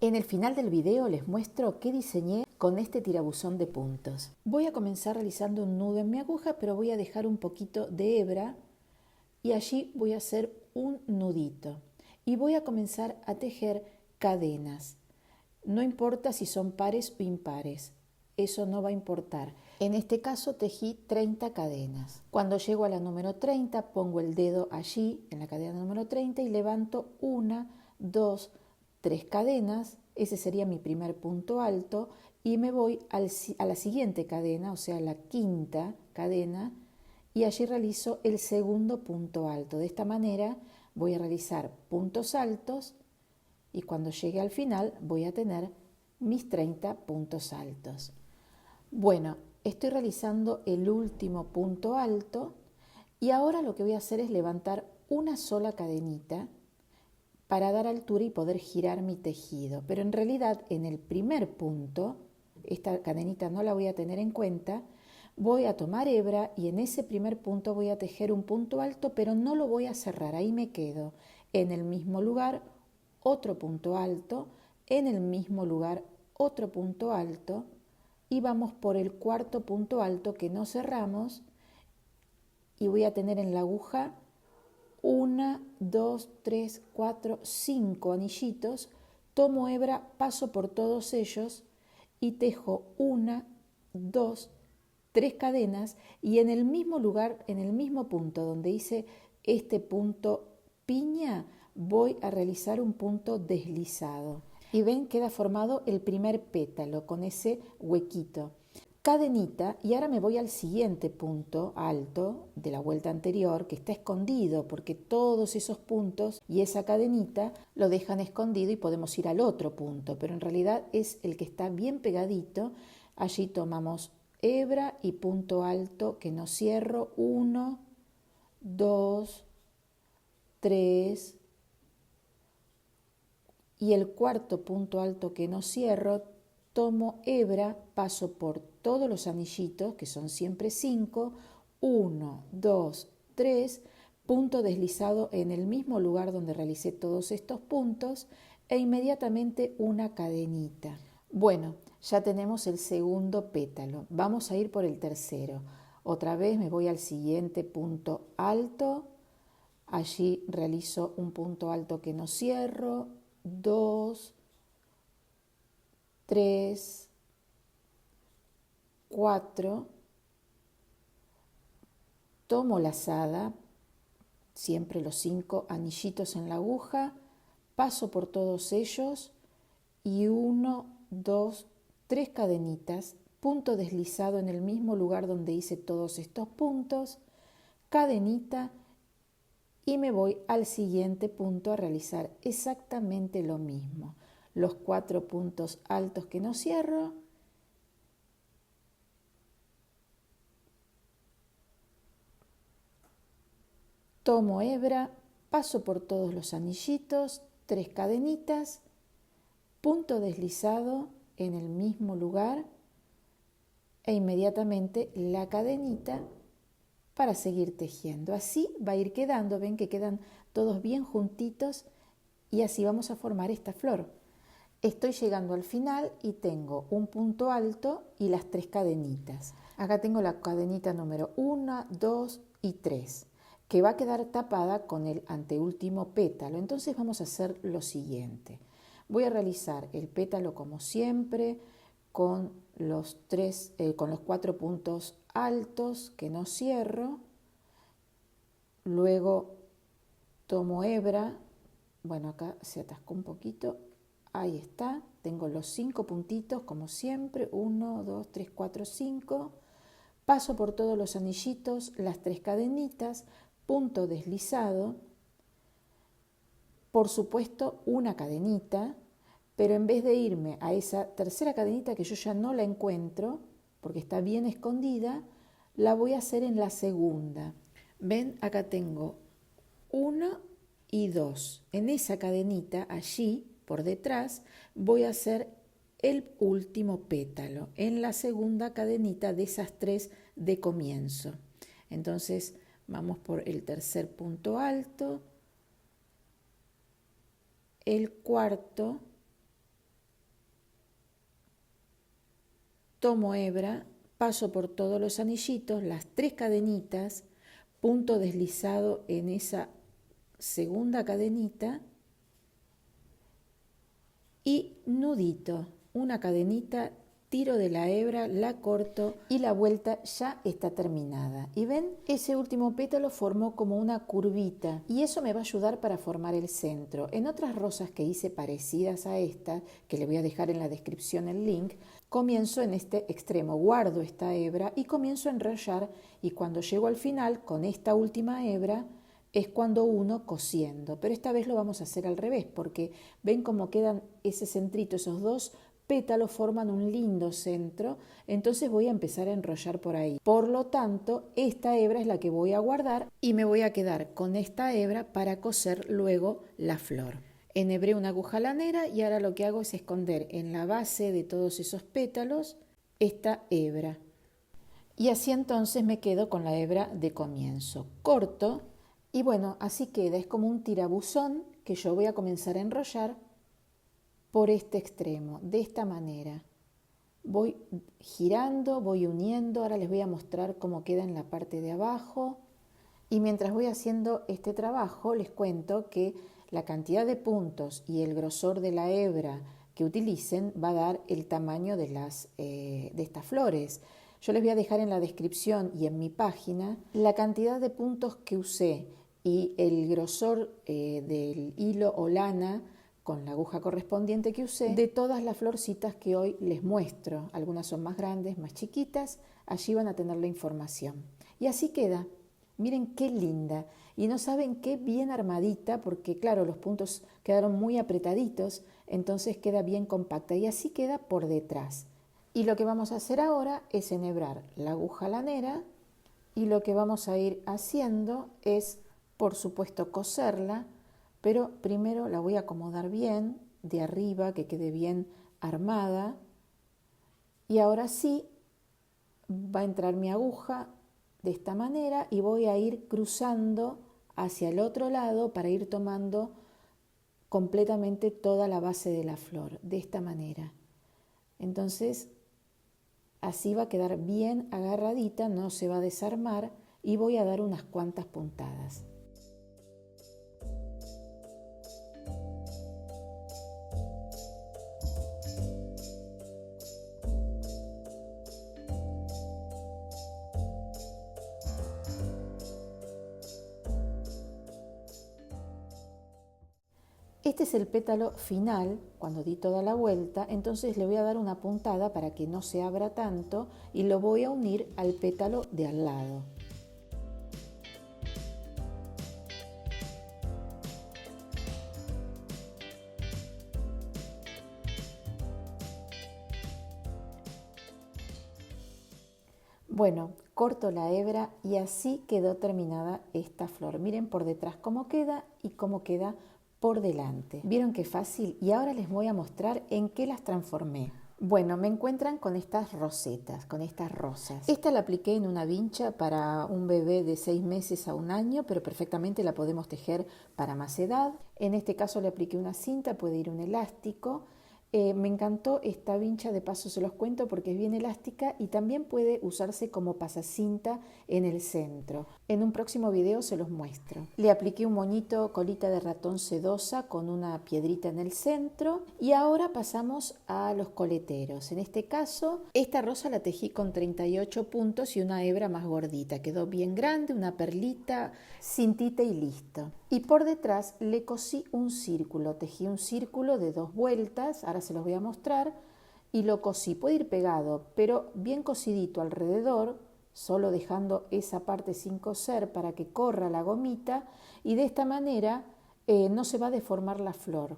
En el final del video les muestro qué diseñé con este tirabuzón de puntos. Voy a comenzar realizando un nudo en mi aguja, pero voy a dejar un poquito de hebra y allí voy a hacer un nudito. Y voy a comenzar a tejer cadenas. No importa si son pares o impares, eso no va a importar. En este caso tejí 30 cadenas. Cuando llego a la número 30, pongo el dedo allí, en la cadena número 30, y levanto 1, 2, 3 cadenas. Ese sería mi primer punto alto. Y me voy a la siguiente cadena, o sea, la quinta cadena, y allí realizo el segundo punto alto. De esta manera voy a realizar puntos altos y cuando llegue al final voy a tener mis 30 puntos altos. Bueno, estoy realizando el último punto alto y ahora lo que voy a hacer es levantar una sola cadenita para dar altura y poder girar mi tejido. Pero en realidad en el primer punto, esta cadenita no la voy a tener en cuenta, voy a tomar hebra y en ese primer punto voy a tejer un punto alto, pero no lo voy a cerrar, ahí me quedo. En el mismo lugar, otro punto alto, en el mismo lugar, otro punto alto, y vamos por el cuarto punto alto que no cerramos y voy a tener en la aguja 1, 2, 3, 4, 5 anillitos, tomo hebra, paso por todos ellos y tejo 1, 2, 3 cadenas y en el mismo lugar, en el mismo punto donde hice este punto piña, voy a realizar un punto deslizado. Y ven, queda formado el primer pétalo con ese huequito. Cadenita, y ahora me voy al siguiente punto alto de la vuelta anterior, que está escondido porque todos esos puntos y esa cadenita lo dejan escondido y podemos ir al otro punto, pero en realidad es el que está bien pegadito. Allí tomamos hebra y punto alto que no cierro, 1, 2, 3, y el cuarto punto alto que no cierro, tomo hebra, paso por todos los anillitos, que son siempre 5, 1, 2, 3, punto deslizado en el mismo lugar donde realicé todos estos puntos e inmediatamente una cadenita. Bueno, ya tenemos el segundo pétalo, vamos a ir por el tercero. Otra vez me voy al siguiente punto alto, allí realizo un punto alto que no cierro, 2, 3, 4, tomo lazada, siempre los 5 anillitos en la aguja, paso por todos ellos y 1, 2, 3 cadenitas, punto deslizado en el mismo lugar donde hice todos estos puntos, cadenita y me voy al siguiente punto a realizar exactamente lo mismo. Los 4 puntos altos que no cierro, tomo hebra, paso por todos los anillitos, 3 cadenitas, punto deslizado en el mismo lugar e inmediatamente la cadenita para seguir tejiendo. Así va a ir quedando, ven que quedan todos bien juntitos y así vamos a formar esta flor. Estoy llegando al final y tengo un punto alto y las 3 cadenitas. Acá tengo la cadenita número 1, 2 y 3, que va a quedar tapada con el anteúltimo pétalo. Entonces vamos a hacer lo siguiente. Voy a realizar el pétalo como siempre, con los 4 puntos altos que no cierro. Luego tomo hebra, bueno, acá se atascó un poquito. Ahí está, tengo los 5 puntitos como siempre, 1, 2, 3, 4, 5. Paso por todos los anillitos, las 3 cadenitas, punto deslizado. Por supuesto, una cadenita, pero en vez de irme a esa tercera cadenita que yo ya no la encuentro, porque está bien escondida, la voy a hacer en la segunda. Ven, acá tengo 1 y 2. En esa cadenita, allí, por detrás, voy a hacer el último pétalo, en la segunda cadenita de esas 3 de comienzo. Entonces, vamos por el tercer punto alto, el cuarto, tomo hebra, paso por todos los anillitos, las 3 cadenitas, punto deslizado en esa segunda cadenita y nudito, una cadenita, tiro de la hebra, la corto y la vuelta ya está terminada. Y ven, ese último pétalo formó como una curvita y eso me va a ayudar para formar el centro. En otras rosas que hice parecidas a esta, que le voy a dejar en la descripción el link, comienzo en este extremo, guardo esta hebra y comienzo a enrollar, y cuando llego al final con esta última hebra es cuando uno cosiendo, pero esta vez lo vamos a hacer al revés, porque ven cómo quedan ese centrito, esos dos pétalos forman un lindo centro, entonces voy a empezar a enrollar por ahí. Por lo tanto, esta hebra es la que voy a guardar y me voy a quedar con esta hebra para coser luego la flor. Enhebré una aguja lanera y ahora lo que hago es esconder en la base de todos esos pétalos esta hebra. Y así entonces me quedo con la hebra de comienzo. Corto y bueno, así queda, es como un tirabuzón que yo voy a comenzar a enrollar por este extremo, de esta manera. Voy girando, voy uniendo, ahora les voy a mostrar cómo queda en la parte de abajo. Y mientras voy haciendo este trabajo, les cuento que la cantidad de puntos y el grosor de la hebra que utilicen va a dar el tamaño de estas flores. Yo les voy a dejar en la descripción y en mi página la cantidad de puntos que usé y el grosor del hilo o lana con la aguja correspondiente que usé de todas las florcitas que hoy les muestro. Algunas son más grandes, más chiquitas, allí van a tener la información. Y así queda. Miren qué linda. Y no saben qué bien armadita, porque claro, los puntos quedaron muy apretaditos, entonces queda bien compacta. Y así queda por detrás. Y lo que vamos a hacer ahora es enhebrar la aguja lanera y lo que vamos a ir haciendo es, por supuesto, coserla, pero primero la voy a acomodar bien de arriba, que quede bien armada. Y ahora sí va a entrar mi aguja de esta manera y voy a ir cruzando hacia el otro lado para ir tomando completamente toda la base de la flor, de esta manera. Entonces, así va a quedar bien agarradita, no se va a desarmar y voy a dar unas cuantas puntadas. Este es el pétalo final, cuando di toda la vuelta, entonces le voy a dar una puntada para que no se abra tanto y lo voy a unir al pétalo de al lado. Bueno, corto la hebra y así quedó terminada esta flor. Miren por detrás cómo queda y cómo queda por delante. ¿Vieron qué fácil? Y ahora les voy a mostrar en qué las transformé. Bueno, me encuentran con estas rosetas, con estas rosas. Esta la apliqué en una vincha para un bebé de 6 meses a 1 año, pero perfectamente la podemos tejer para más edad. En este caso le apliqué una cinta, puede ir un elástico. Me encantó esta vincha, de paso se los cuento porque es bien elástica y también puede usarse como pasacinta en el centro. En un próximo video se los muestro. Le apliqué un moñito colita de ratón sedosa con una piedrita en el centro y ahora pasamos a los coleteros. En este caso, esta rosa la tejí con 38 puntos y una hebra más gordita. Quedó bien grande, una perlita, cintita y listo. Y por detrás le cosí un círculo, tejí un círculo de 2 vueltas, ahora se los voy a mostrar, y lo cosí. Puede ir pegado, pero bien cosidito alrededor, solo dejando esa parte sin coser para que corra la gomita, y de esta manera no se va a deformar la flor.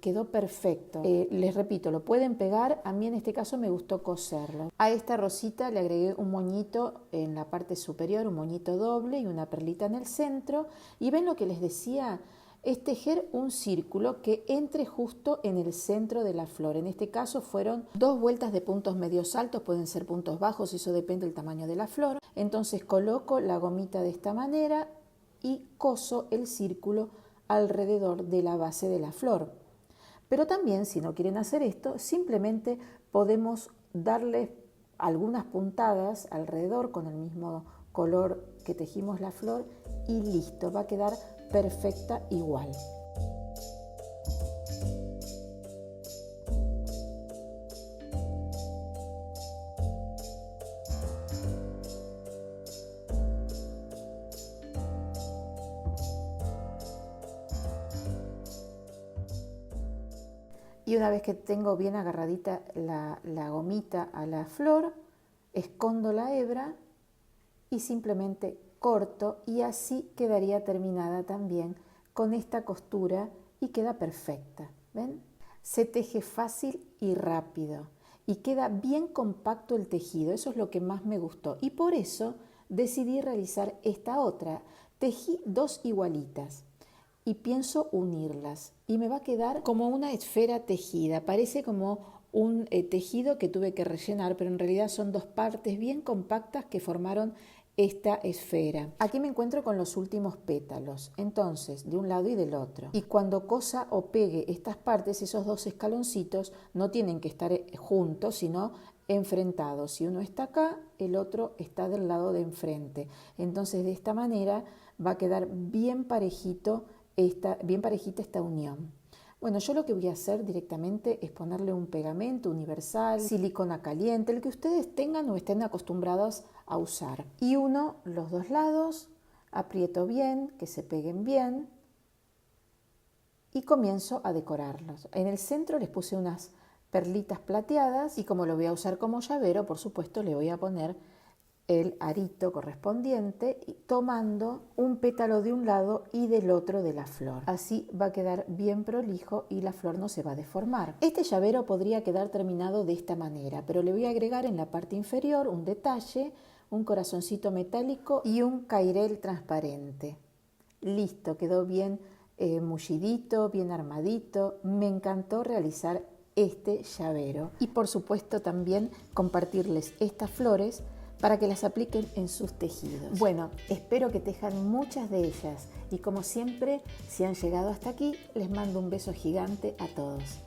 Quedó perfecto. Les repito, lo pueden pegar, a mí en este caso me gustó coserlo. A esta rosita le agregué un moñito en la parte superior, un moñito doble y una perlita en el centro. Y ven lo que les decía, es tejer un círculo que entre justo en el centro de la flor. En este caso fueron 2 vueltas de puntos medios altos, pueden ser puntos bajos, eso depende del tamaño de la flor. Entonces coloco la gomita de esta manera y coso el círculo alrededor de la base de la flor. Pero también, si no quieren hacer esto, simplemente podemos darle algunas puntadas alrededor con el mismo color que tejimos la flor y listo, va a quedar perfecta igual. Y una vez que tengo bien agarradita la gomita a la flor, escondo la hebra y simplemente corto y así quedaría terminada también con esta costura y queda perfecta. ¿Ven? Se teje fácil y rápido y queda bien compacto el tejido, eso es lo que más me gustó y por eso decidí realizar esta otra. Tejí 2 igualitas y pienso unirlas y me va a quedar como una esfera tejida, parece como un tejido que tuve que rellenar, pero en realidad son 2 partes bien compactas que formaron esta esfera. Aquí me encuentro con los últimos pétalos, entonces de un lado y del otro. Y cuando cosa o pegue estas partes, esos 2 escaloncitos no tienen que estar juntos, sino enfrentados. Si uno está acá, el otro está del lado de enfrente. Entonces de esta manera va a quedar bien parejita esta unión. Bueno, yo lo que voy a hacer directamente es ponerle un pegamento universal, silicona caliente, el que ustedes tengan o estén acostumbrados a usar. Y uno, los 2 lados, aprieto bien, que se peguen bien y comienzo a decorarlos. En el centro les puse unas perlitas plateadas y como lo voy a usar como llavero, por supuesto le voy a poner el arito correspondiente tomando un pétalo de un lado y del otro de la flor. Así va a quedar bien prolijo y la flor no se va a deformar. Este llavero podría quedar terminado de esta manera, pero le voy a agregar en la parte inferior un detalle, un corazoncito metálico y un cairel transparente. Listo, quedó bien mullidito, bien armadito. Me encantó realizar este llavero y por supuesto también compartirles estas flores para que las apliquen en sus tejidos. Bueno, espero que tejan muchas de ellas y como siempre, si han llegado hasta aquí, les mando un beso gigante a todos.